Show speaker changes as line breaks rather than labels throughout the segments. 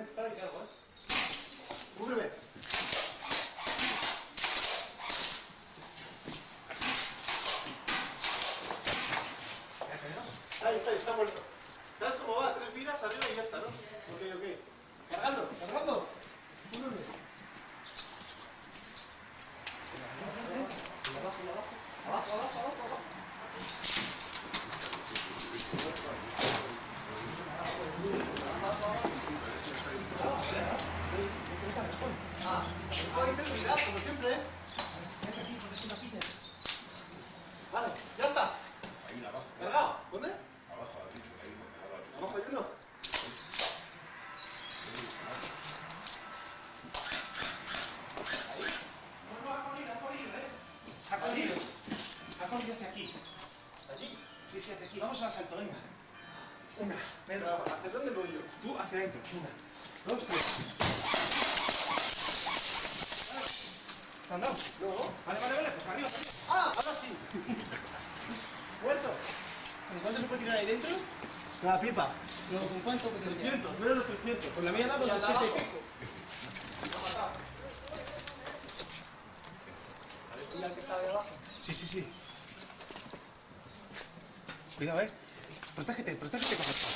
Espera que hago, Cúbreme. Ahí está muerto. ¿Sabes cómo va? 3 vidas arriba y ya está, ¿no? Ok. Cargando. Cúbreme. Abajo. Puede ser unidad, como siempre, Vale, ya está.
Ahí abajo.
¿Cargado? ¿Dónde?
Abajo, has dicho, ahí,
Abajo hay uno. Ahí.
No, ha corrido, Ha corrido hacia aquí.
¿Allí?
Sí, hacia aquí. Vamos al asalto, venga. Venga,
Pero, ¿hacia dónde voy yo?
Tú hacia adentro. 1, 2, 3. ¿Te han dado?
No.
Vale, pues arriba.
¡Ah! Ahora sí.
Muerto. ¿Con cuánto se puede tirar ahí dentro?
La pipa.
No, ¿con cuánto puede tirar?
300, menos de 300.
Pues la mía ha dado 80 y pico.
¿Y al que está de abajo?
Sí. Cuidado, Protégete con esto.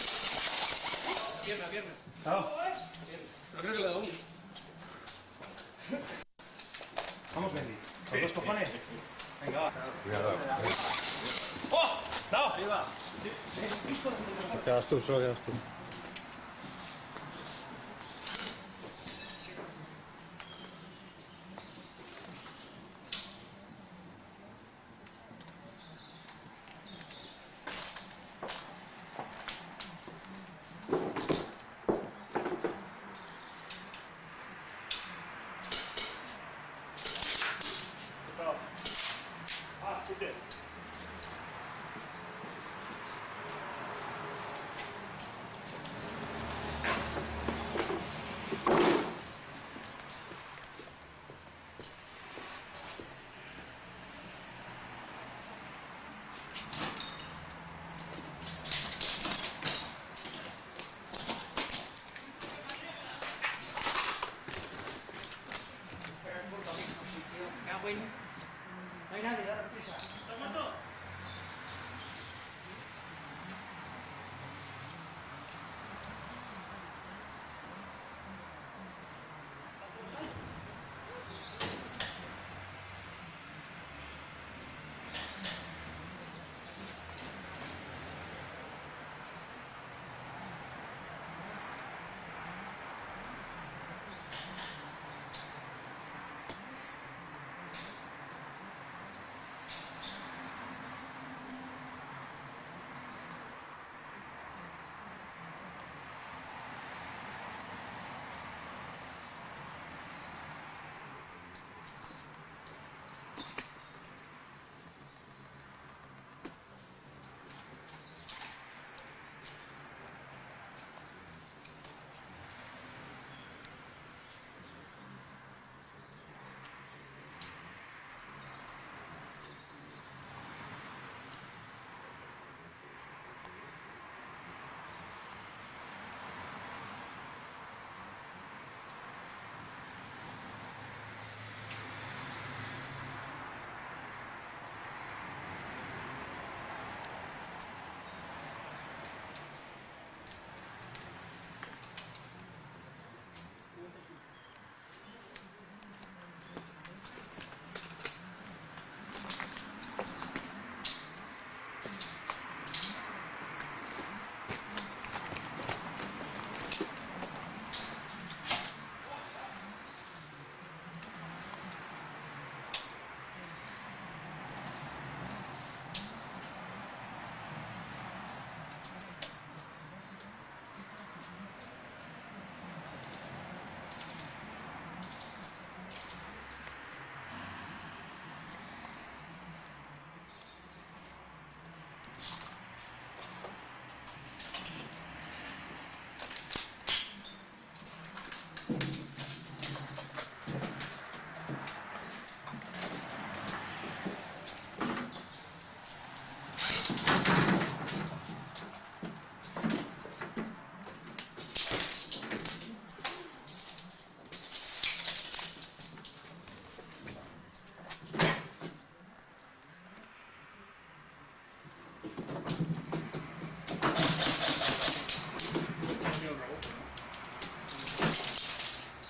Pierna.
Vamos.
Pero creo que le he dado uno. Vamos, Bendy. ¿Con 2 cojones? Venga, va.
Cuidado.
¡Oh! ¡Dado!
Arriba.
Quedas tú, solo quedas tú.
Súper.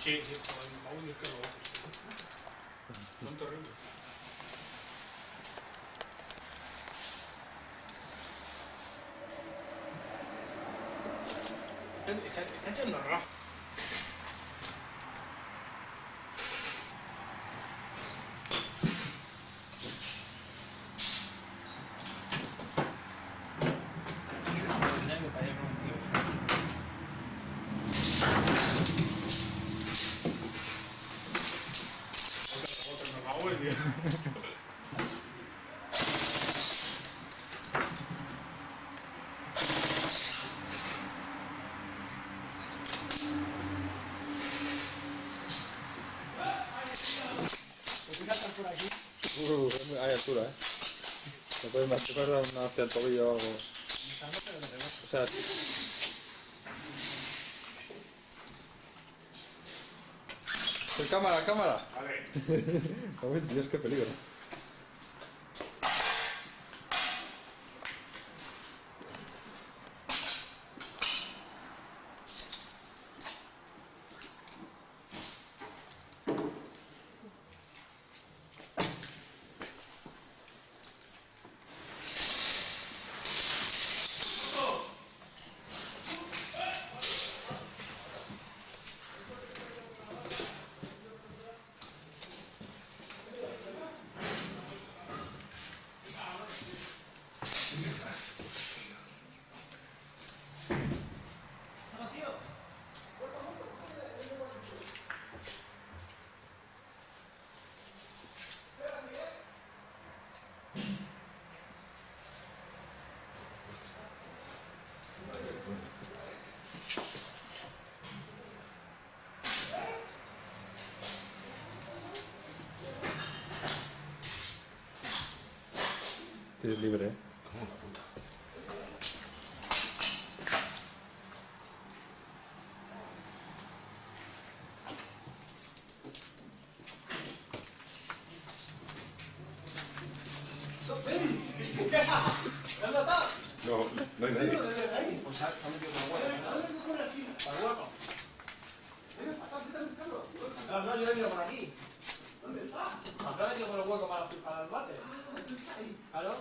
Sí, sí, joder, aún es que robots. Son terribles. Está echando rafa. Por aquí.
Hay altura, ¿eh? Te puedes dar una hacia el tobillo o algo. O sea... ¡Cámara, cámara!
Vale.
Uy, Dios, qué peligro. Tienes libre, ¿eh?
Como una puta.
¿Qué has matado?
No, no hay
¿Sí?
nadie.
¿Lo de ahí?
Pues se ha metido por el hueco.
¿Dónde te pones aquí?
¿Para el hueco?
¿Vienes para acá? ¿Estás buscando?
Claro, no, yo he venido por aquí.
¿Dónde está?
Acá he metido por el hueco para el bate.
Ah, está ahí.
Claro.